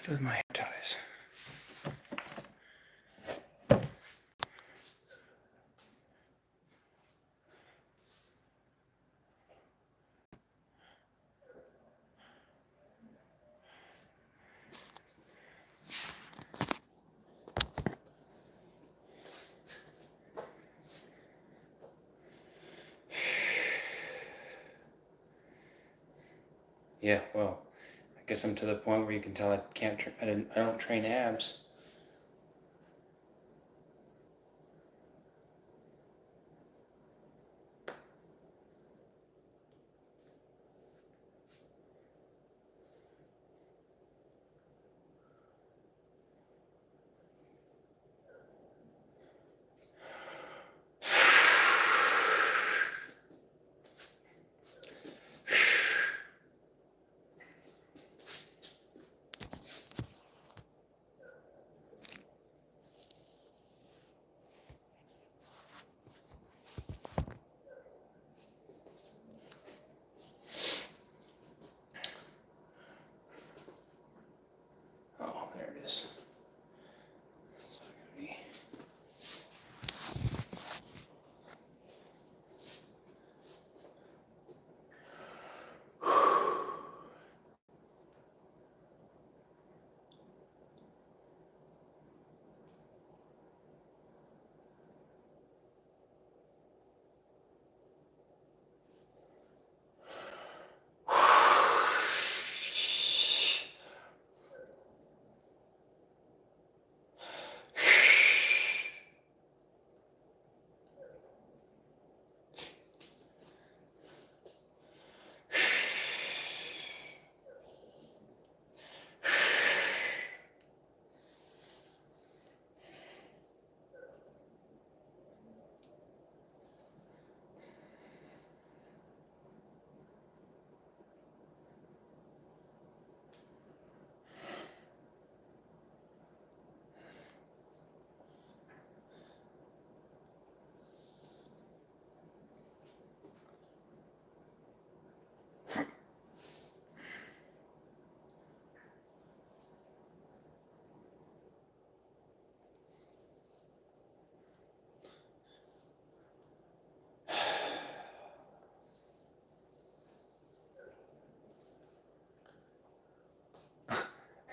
do with my hair ties? Yeah, well, I guess I'm to the point where you can tell I can't. I don't train abs. Oh, there it is. So I gotta be.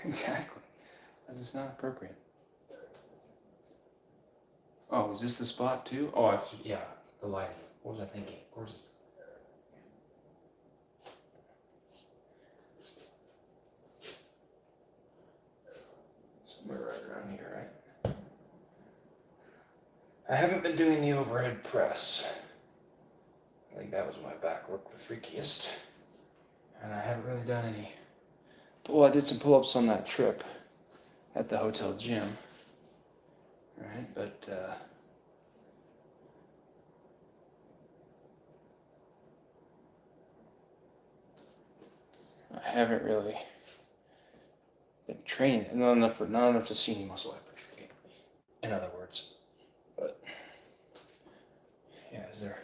Exactly. That is not appropriate. Oh, is this the spot too? Oh, yeah, the light. What was I thinking? Of course it's. Somewhere right around here, right? I haven't been doing the overhead press. I think that was my back looked the freakiest. And I haven't really done any. Well, I did some pull-ups on that trip at the hotel gym. Right, but I haven't really been training. Not enough to see any muscle hypertrophy. In other words, but yeah, is there?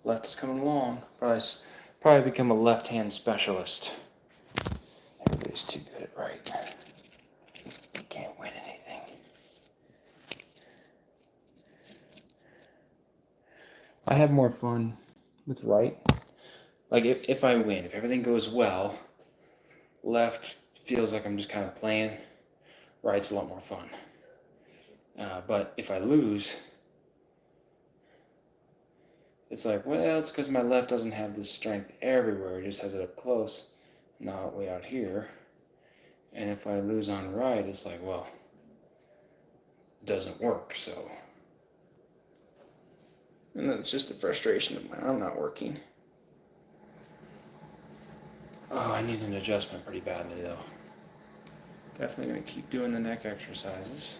Left is coming along. Probably become a left-hand specialist. Everybody's too good at right. You can't win anything. I have more fun with right. Like if I win, if everything goes well, left feels like I'm just kind of playing. Right's a lot more fun. But if I lose, it's like, well, it's because my left doesn't have this strength everywhere. It just has it up close, not way out here. And if I lose on right, it's like, well, it doesn't work, so. And then it's just the frustration of my arm not working. Oh, I need an adjustment pretty badly though. Definitely going to keep doing the neck exercises.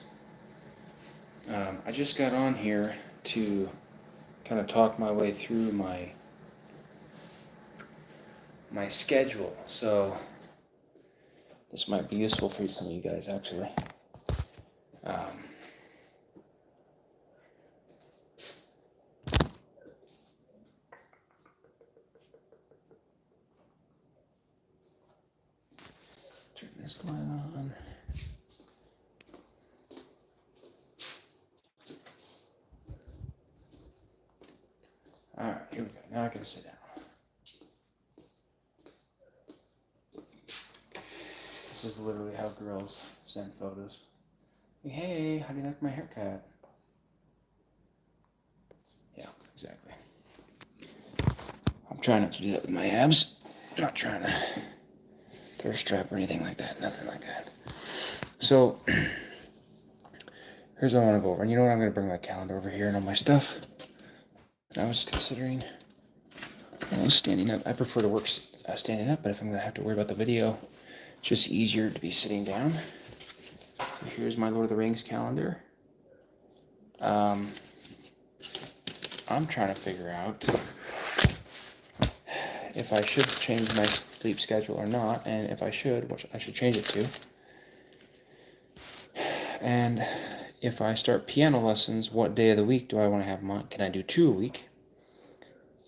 I just got on here to kind of talk my way through my schedule, so this might be useful for some of you guys actually. Turn this light on. Alright, here we go. Now I can sit down. This is literally how girls send photos. Hey, how do you like my haircut? Yeah, exactly. I'm trying not to do that with my abs. I'm not trying to thirst trap or anything like that. Nothing like that. So, here's what I want to go over. And you know what? I'm going to bring my calendar over here and all my stuff. I was considering standing up. I prefer to work standing up, but if I'm going to have to worry about the video, it's just easier to be sitting down. So here's my Lord of the Rings calendar. I'm trying to figure out if I should change my sleep schedule or not, and if I should, what I should change it to. And if I start piano lessons, what day of the week do I want to have them on? Can I do 2 a week?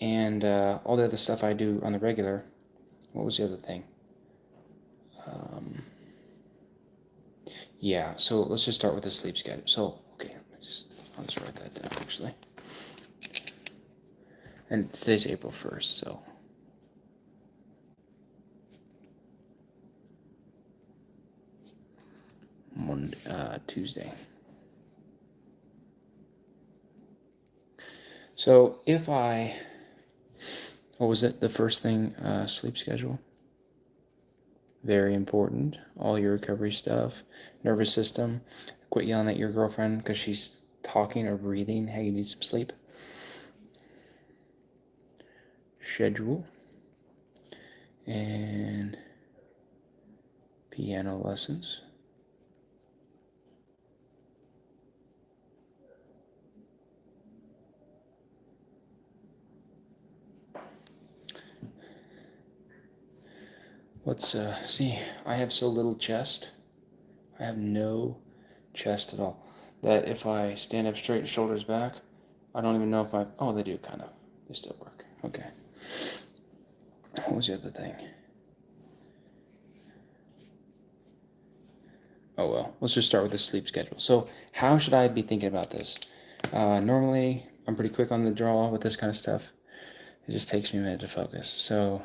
And all the other stuff I do on the regular. What was the other thing? Yeah, so let's just start with the sleep schedule. So, okay, I'll just write that down actually. And today's April 1st, so. Tuesday. So if I, what was it? The first thing, sleep schedule. Very important. All your recovery stuff, nervous system. Quit yelling at your girlfriend because she's talking or breathing. Hey, you need some sleep. Schedule. And piano lessons. Let's see. I have so little chest. I have no chest at all. That if I stand up straight, shoulders back, I don't even know if oh, they do kind of. They still work. Okay. What was the other thing? Oh well, let's just start with the sleep schedule. So how should I be thinking about this? Normally, I'm pretty quick on the draw with this kind of stuff. It just takes me a minute to focus. So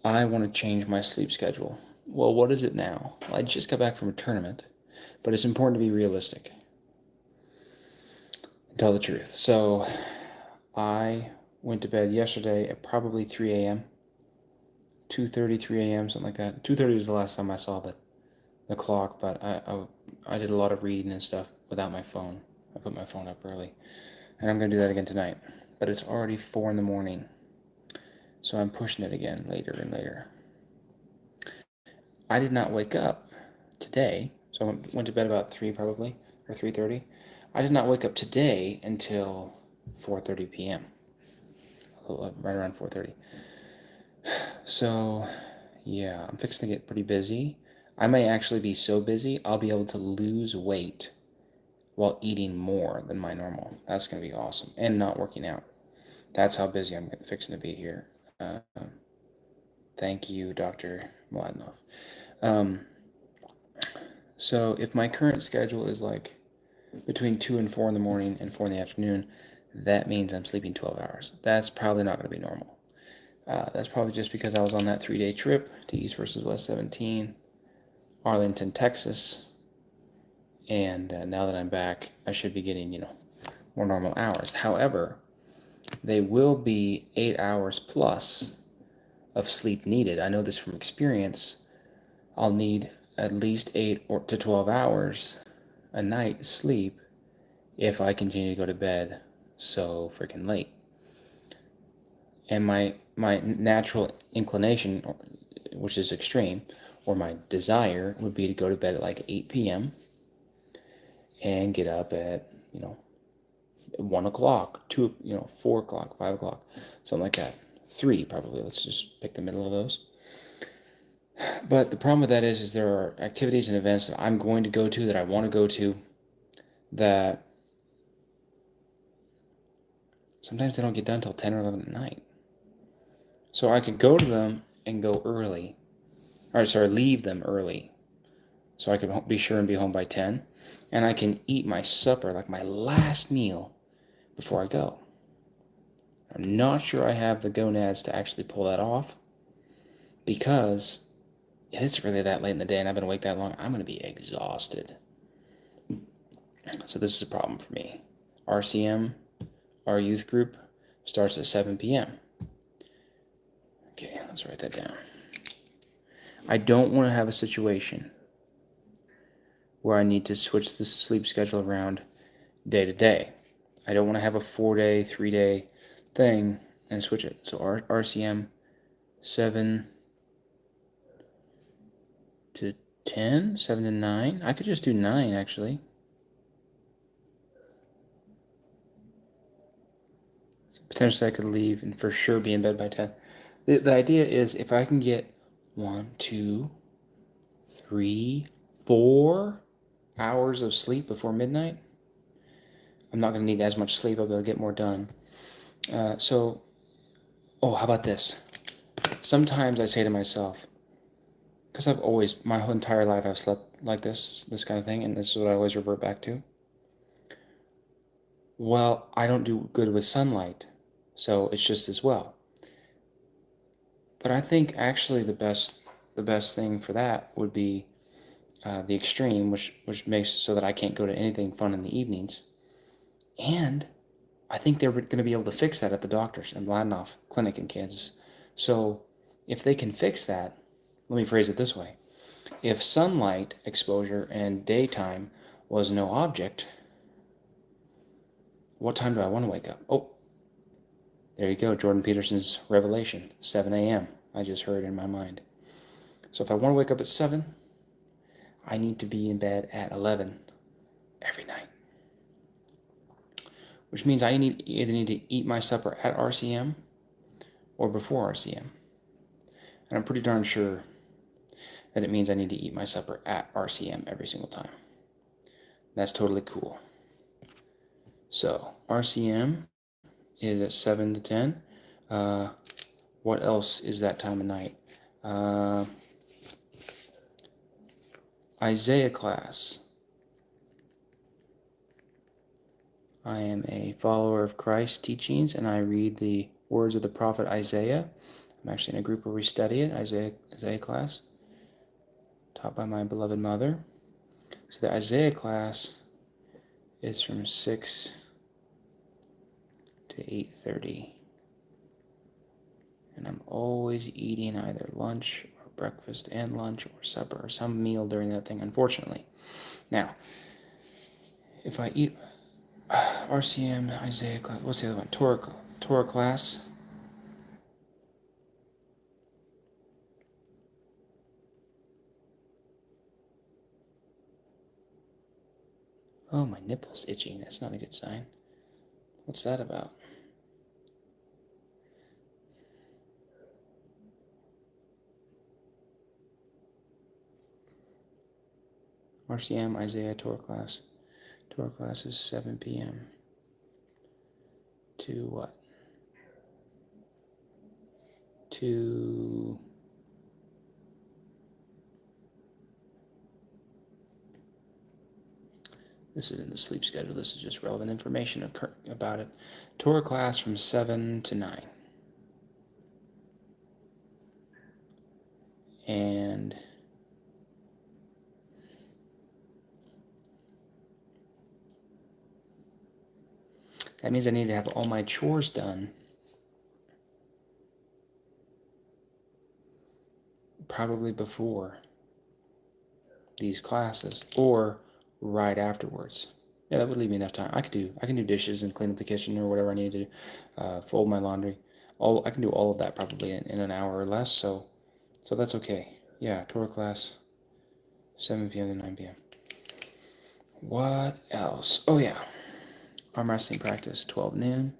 I want to change my sleep schedule. Well, what is it now? Well, I just got back from a tournament, but it's important to be realistic and tell the truth. So I went to bed yesterday at probably 3 a.m. 2:30, 3 a.m., something like that. 2:30 was the last time I saw the clock, but I did a lot of reading and stuff without my phone. I put my phone up early, and I'm going to do that again tonight. But it's already 4 in the morning, so I'm pushing it again later and later. I did not wake up today, so I went to bed about 3 probably, or 3:30. I did not wake up today until 4:30 p.m., right around 4:30. So, yeah, I'm fixing to get pretty busy. I may actually be so busy, I'll be able to lose weight while eating more than my normal. That's going to be awesome. And not working out. That's how busy I'm fixing to be here. Thank you, Dr. Mladinov. So if my current schedule is like between 2 and 4 in the morning and 4 in the afternoon, that means I'm sleeping 12 hours. That's probably not going to be normal. That's probably just because I was on that 3-day trip to East versus West 17, Arlington, Texas, and now that I'm back, I should be getting, more normal hours. However, they will be 8 hours plus of sleep needed. I know this from experience. I'll need at least 8 to 12 hours a night sleep if I continue to go to bed so freaking late. And my natural inclination, which is extreme, or my desire would be to go to bed at like 8 p.m. and get up at 1 o'clock, 2, 4 o'clock, 5 o'clock, something like that. 3 probably. Let's just pick the middle of those. But the problem with that is there are activities and events that I'm going to go to, that I want to go to, that sometimes they don't get done until 10 or 11 at night. So I could go to them and go early. Leave them early. So I could be sure and be home by 10. And I can eat my supper, like my last meal, before I go. I'm not sure I have the gonads to actually pull that off, because if it's really that late in the day and I've been awake that long, I'm going to be exhausted. So this is a problem for me. RCM, our youth group, starts at 7 p.m. Okay, let's write that down. I don't want to have a situation where I need to switch the sleep schedule around day to day. I don't want to have a 4-day, 3-day thing and switch it. So RCM 7 to 10, 7 to 9. I could just do 9 actually. So potentially I could leave and for sure be in bed by 10. The idea is if I can get 1, 2, 3, 4 hours of sleep before midnight, I'm not going to need as much sleep. I'll be able to get more done. How about this? Sometimes I say to myself, because I've always, my whole entire life, I've slept like this kind of thing, and this is what I always revert back to. Well, I don't do good with sunlight, so it's just as well. But I think actually the best thing for that would be the extreme, which makes so that I can't go to anything fun in the evenings. And I think they're going to be able to fix that at the doctor's in Ladenoff Clinic in Kansas. So if they can fix that, let me phrase it this way. If sunlight exposure and daytime was no object, what time do I want to wake up? Oh, there you go, Jordan Peterson's revelation, 7 a.m. I just heard in my mind. So if I want to wake up at 7, I need to be in bed at 11 every night. Which means I either need to eat my supper at RCM or before RCM. And I'm pretty darn sure that it means I need to eat my supper at RCM every single time. That's totally cool. So RCM is at 7 to 10. What else is that time of night? Isaiah class. I am a follower of Christ's teachings, and I read the words of the prophet Isaiah. I'm actually in a group where we study it, Isaiah class, taught by my beloved mother. So the Isaiah class is from 6 to 8:30. And I'm always eating either lunch or breakfast and lunch or supper or some meal during that thing, unfortunately. Now, if I eat RCM, Isaiah class, what's the other one? Torah class. Oh, my nipple's itching. That's not a good sign. What's that about? RCM, Isaiah, Torah class. Torah class is 7 p.m. to what? To... This is in the sleep schedule. This is just relevant information about it. Torah class from 7 to 9. And that means I need to have all my chores done probably before these classes or right afterwards. Yeah, that would leave me enough time. I can do dishes and clean up the kitchen or whatever I need to do, fold my laundry. I can do all of that probably in an hour or less. So that's okay. Yeah, Torah class, 7 p.m. to 9 p.m. What else? Oh yeah, arm wrestling practice, 12 noon.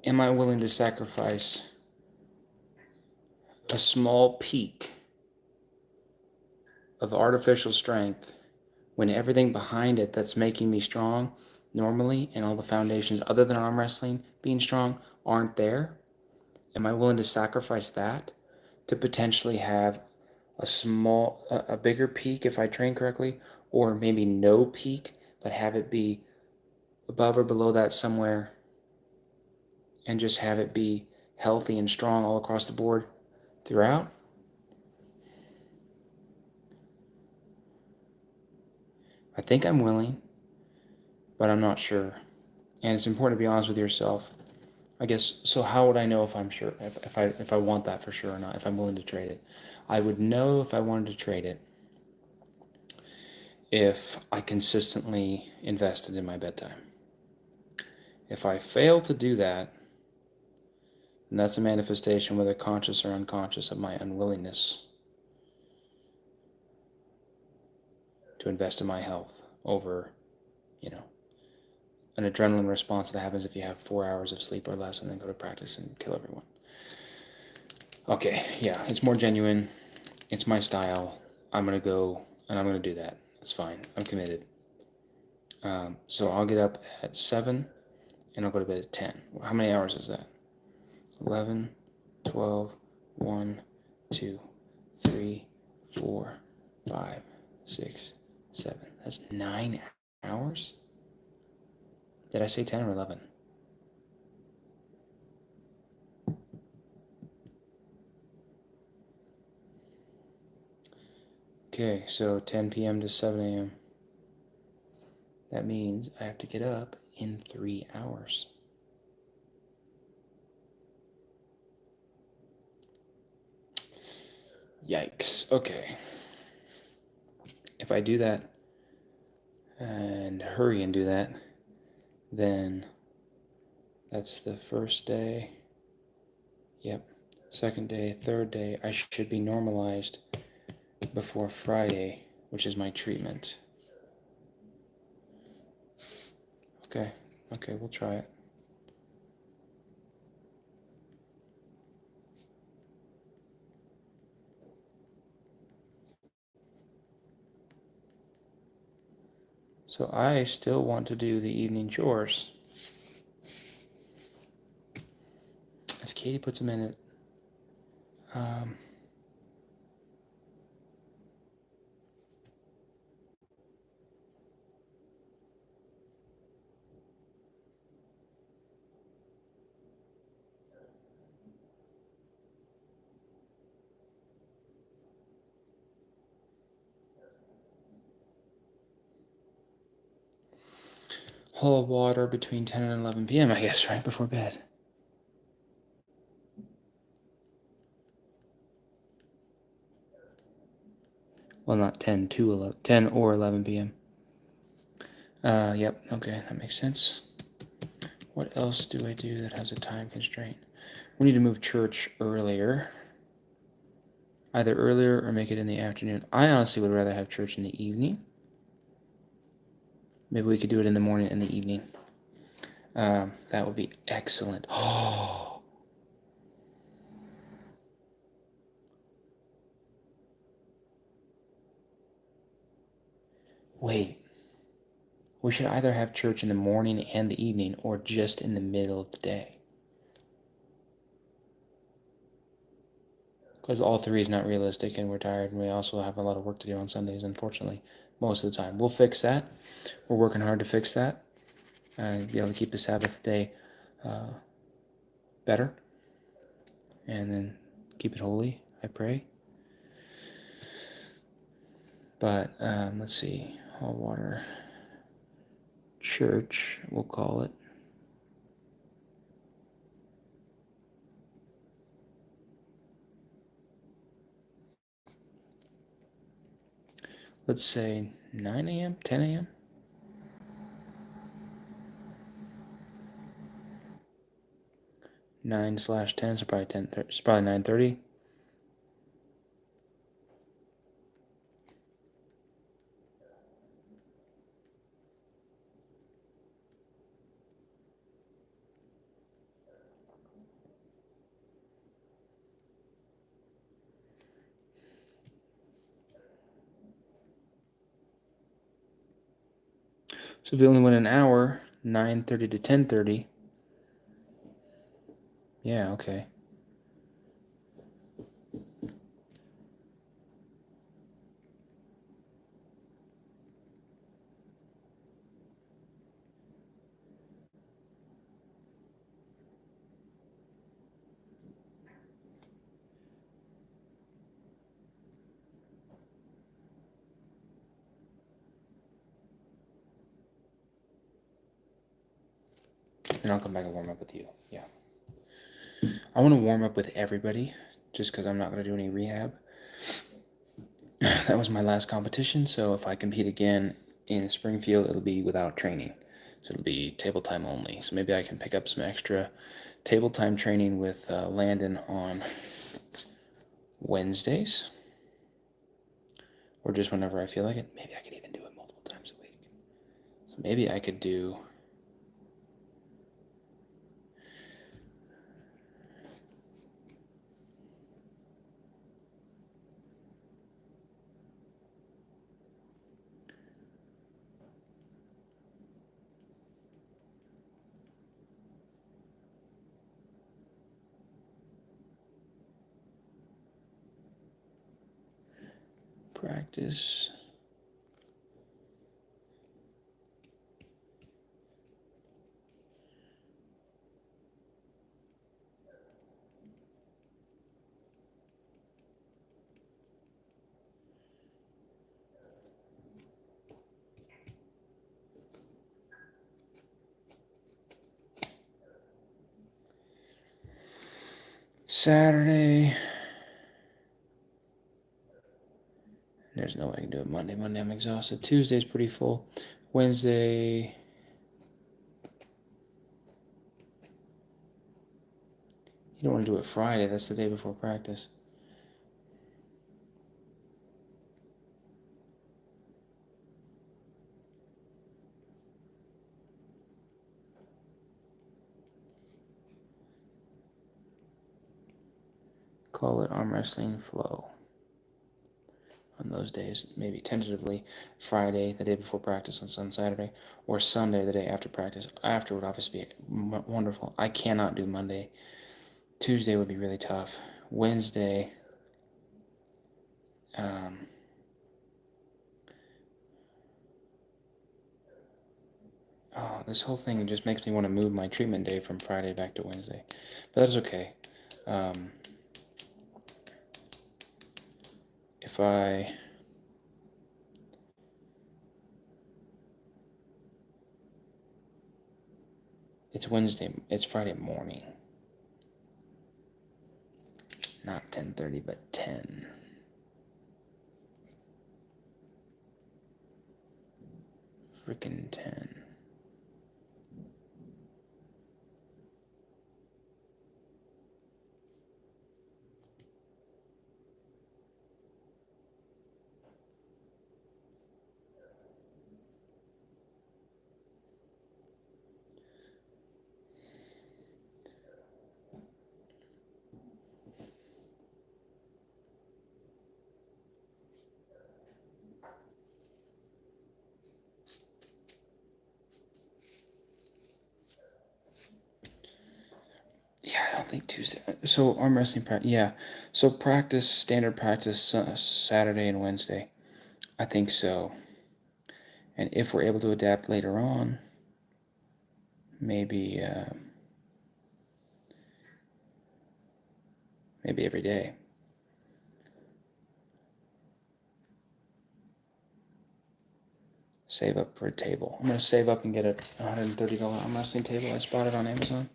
Am I willing to sacrifice a small peak of artificial strength when everything behind it that's making me strong normally and all the foundations other than arm wrestling being strong aren't there? Am I willing to sacrifice that to potentially have a bigger peak if I train correctly, or maybe no peak, but have it be above or below that somewhere and just have it be healthy and strong all across the board throughout? I think I'm willing, but I'm not sure. And it's important to be honest with yourself. I guess, so how would I know if I'm sure, if I want that for sure or not, if I'm willing to trade it? I would know if I wanted to trade it if I consistently invested in my bedtime. If I fail to do that, then that's a manifestation, whether conscious or unconscious, of my unwillingness to invest in my health over, an adrenaline response that happens if you have 4 hours of sleep or less and then go to practice and kill everyone. Okay, yeah, it's more genuine. It's my style. I'm going to go and I'm going to do that. It's fine. I'm committed. So I'll get up at 7 and I'll go to bed at 10. How many hours is that? 11, 12, 1, 2, 3, 4, 5, 6, 7. That's 9 hours? Did I say 10 or 11? Okay, so 10 p.m. to 7 a.m. That means I have to get up in 3 hours. Yikes. Okay. If I do that and hurry and do that, then that's the first day. Yep. Second day, third day. I should be normalized before Friday, which is my treatment. Okay. Okay, we'll try it. So I still want to do the evening chores. If Katie puts them in it, whole water between 10 and 11 p.m., I guess, right before bed. Well, not 10 to 11, 10 or 11 p.m. Yep, okay, that makes sense. What else do I do that has a time constraint? We need to move church earlier. Either earlier or make it in the afternoon. I honestly would rather have church in the evening. Maybe we could do it in the morning and the evening. That would be excellent. Oh. Wait. We should either have church in the morning and the evening or just in the middle of the day. Because all three is not realistic and we're tired and we also have a lot of work to do on Sundays, unfortunately, most of the time. We'll fix that. We're working hard to fix that. Be able to keep the Sabbath day better and then keep it holy. I pray. But let's see, Hall Water Church, we'll call it. Let's say 9 a.m., 10 a.m. 9/10, so probably 10. It's probably 9:30. So if we only went an hour, 9:30 to 10:30. Yeah, okay. And I'll come back and warm up with you. Yeah. I want to warm up with everybody just because I'm not going to do any rehab. That was my last competition, so if I compete again in Springfield, it'll be without training. So it'll be table time only. So maybe I can pick up some extra table time training with Landon on Wednesdays. Or just whenever I feel like it. Maybe I could even do it multiple times a week. So maybe I could do practice. Saturday. There's no way I can do it Monday. Monday I'm exhausted. Tuesday's pretty full. Wednesday. You don't want to do it Friday. That's the day before practice. Call it arm wrestling flow. On those days, maybe tentatively Friday, the day before practice on Saturday, or Sunday, the day after practice. After would obviously be wonderful. I cannot do Monday. Tuesday would be really tough. Wednesday, oh, this whole thing just makes me want to move my treatment day from Friday back to Wednesday. But that's okay. If I... It's Wednesday. It's Friday morning. Not 10:30, but 10. Freaking 10. Yeah, I don't think Tuesday. So arm wrestling practice. Yeah. So practice, standard practice, Saturday and Wednesday. I think so. And if we're able to adapt later on, maybe maybe every day. Save up for a table. I'm gonna save up and get a $130 arm wrestling table. I spotted on Amazon.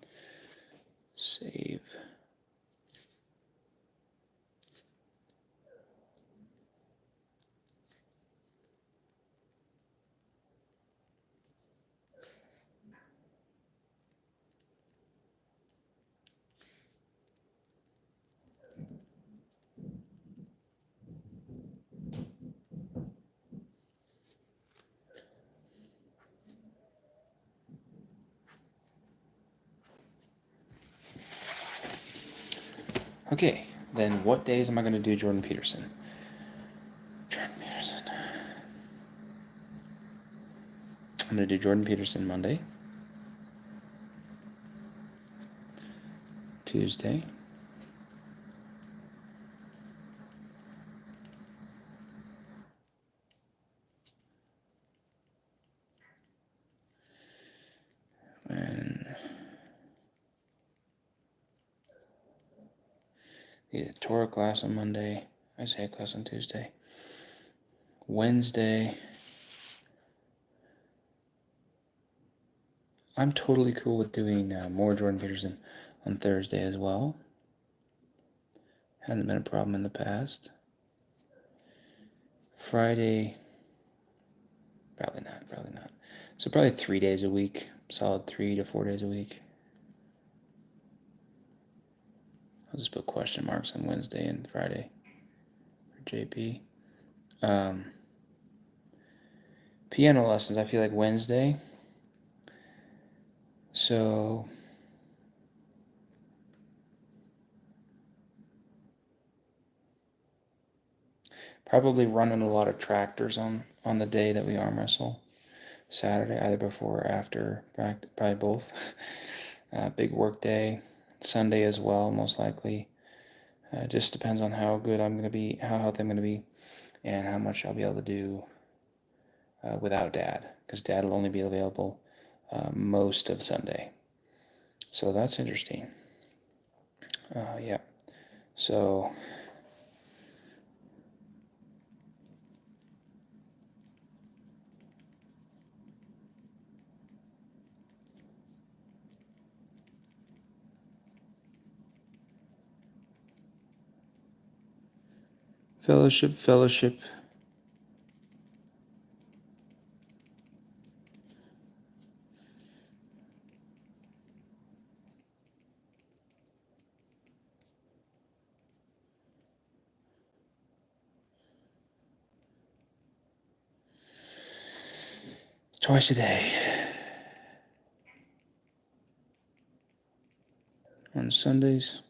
Save. Okay, then what days am I going to do Jordan Peterson? Jordan Peterson. I'm going to do Jordan Peterson Monday, Tuesday, and the Torah class on Monday, Isaiah class on Tuesday, Wednesday. I'm totally cool with doing more Jordan Peterson on Thursday as well. Hasn't been a problem in the past. Friday, probably not. So probably 3 days a week, solid 3 to 4 days a week. I'll just put question marks on Wednesday and Friday for JP. Piano lessons, I feel like Wednesday. So probably running a lot of tractors on the day that we arm wrestle. Saturday, either before or after practice, probably both. Big work day. Sunday as well, most likely. Just depends on how good I'm going to be, how healthy I'm going to be, and how much I'll be able to do without Dad, because Dad will only be available most of Sunday. So that's interesting. Yeah. So fellowship. Twice a day. On Sundays.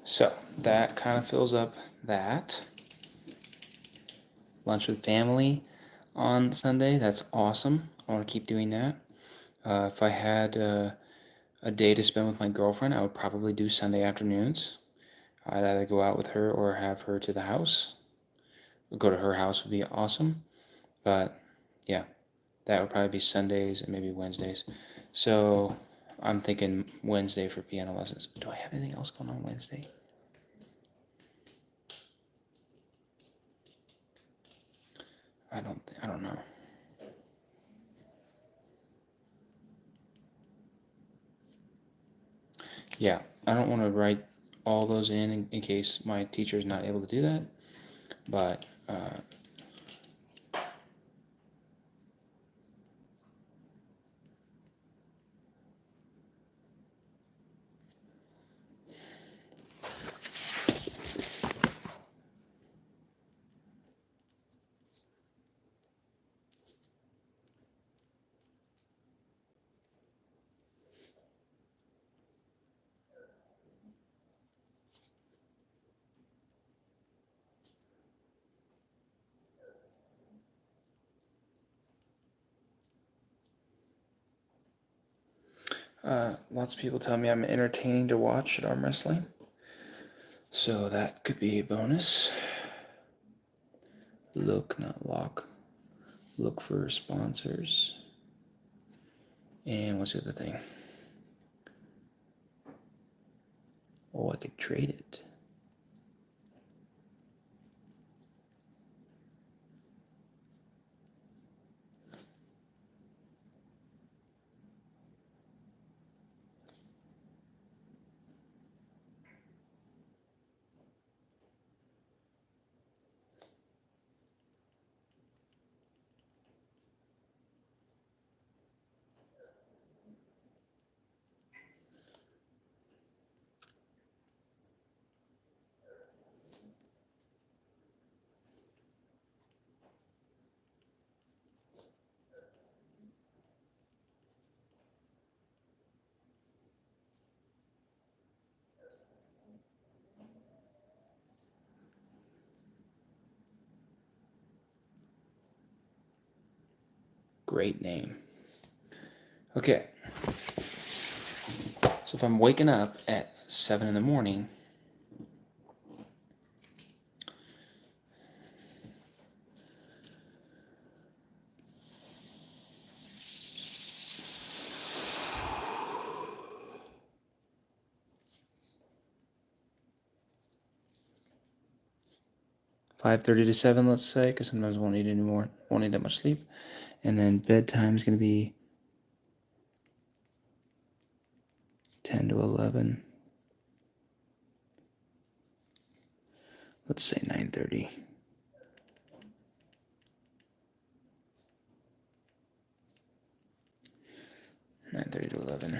So that kind of fills up that. Lunch with family on Sunday. That's awesome. I want to keep doing that. If I had a day to spend with my girlfriend, I would probably do Sunday afternoons. I'd either go out with her or have her to the house. Go to her house would be awesome. But yeah, that would probably be Sundays and maybe Wednesdays. So I'm thinking Wednesday for piano lessons. Do I have anything else going on Wednesday? I don't know. Yeah, I don't want to write all those in case my teacher is not able to do that. But Lots of people tell me I'm entertaining to watch at arm wrestling, so that could be a bonus. Look, not lock. Look for sponsors. And what's the other thing? Oh, I could trade it. Great name. Okay. So if I'm waking up at 7 in the morning, (5:30 to 7), let's say, because sometimes I won't need that much sleep. And then bedtime is going to be 10 to 11. Let's say 9:30. (9:30 to 11).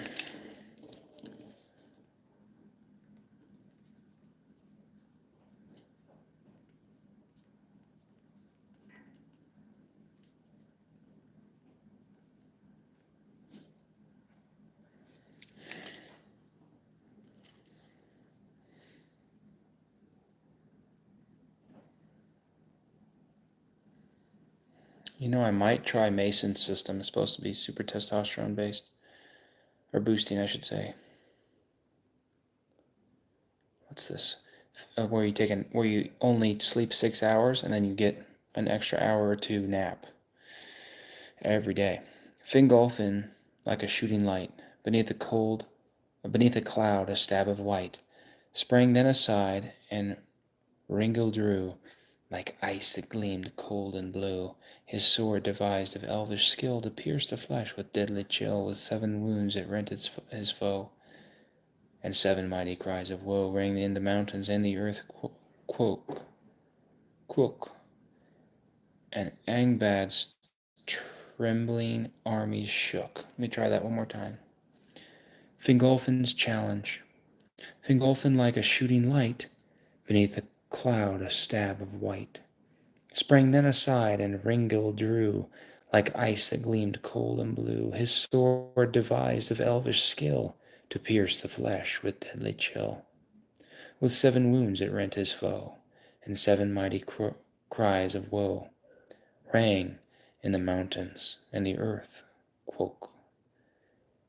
I might try Mason's system. It's supposed to be super testosterone based, or boosting, I should say. What's this? Where you only sleep 6 hours and then you get an extra hour or two nap every day. Fingolfin like a shooting light, beneath a cloud a stab of white, sprang then aside, and Ringildru like ice that gleamed cold and blue, his sword devised of elvish skill to pierce the flesh with deadly chill. With 7 wounds it rent his foe, and 7 mighty cries of woe rang in the mountains, and the earth quoke, and Angbad's trembling armies shook. Let me try that one more time. Fingolfin's challenge. Fingolfin like a shooting light, beneath a cloud a stab of white, sprang then aside, and Ringildru like ice that gleamed cold and blue, his sword devised of elvish skill to pierce the flesh with deadly chill. With 7 wounds it rent his foe, and 7 mighty cries of woe rang in the mountains, and the earth quoke,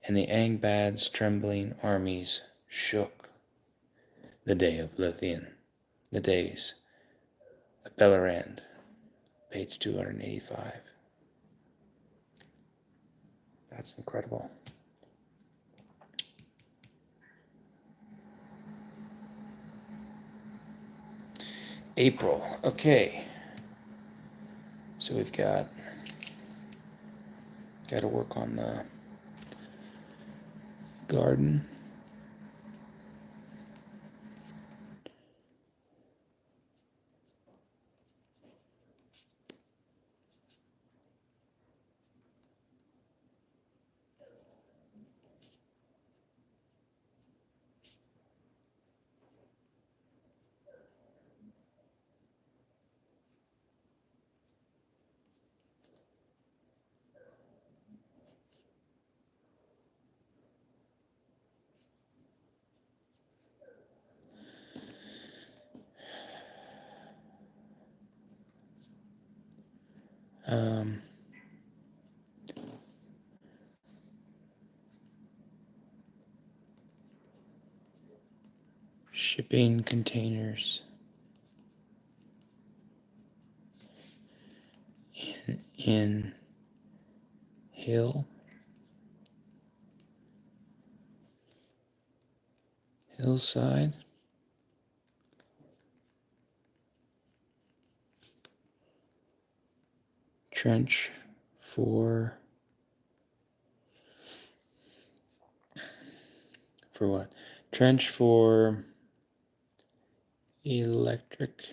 and the Angbad's trembling armies shook. The day of Luthien, the days of Bellerand, page 285. That's incredible. April. Okay. So we've got to work on the garden. Shipping containers. In hillside. Trench for what? Trench for electric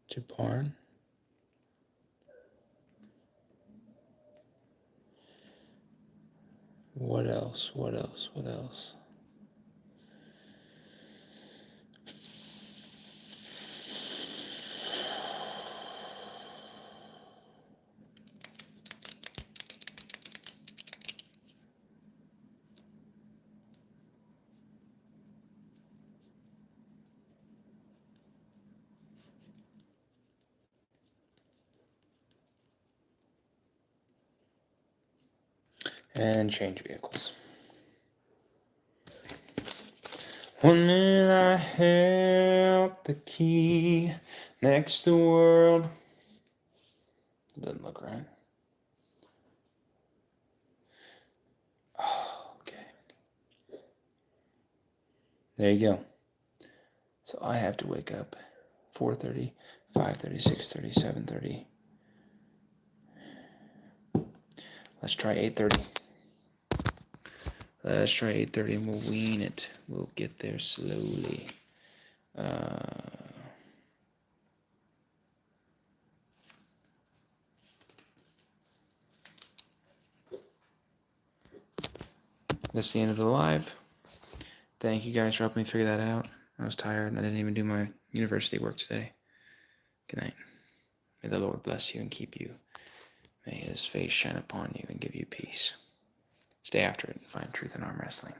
to barn. What else? What else? What else? And change vehicles. One minute I held the key next to the world. Doesn't look right. Oh, okay. There you go. So I have to wake up 4:30, 5:30, 6:30, 7:30. Let's try 8:30. Let's try 8:30 and we'll wean it. We'll get there slowly. That's the end of the live. Thank you guys for helping me figure that out. I was tired and I didn't even do my university work today. Good night. May the Lord bless you and keep you. May his face shine upon you and give you peace. Stay after it and find truth in arm wrestling.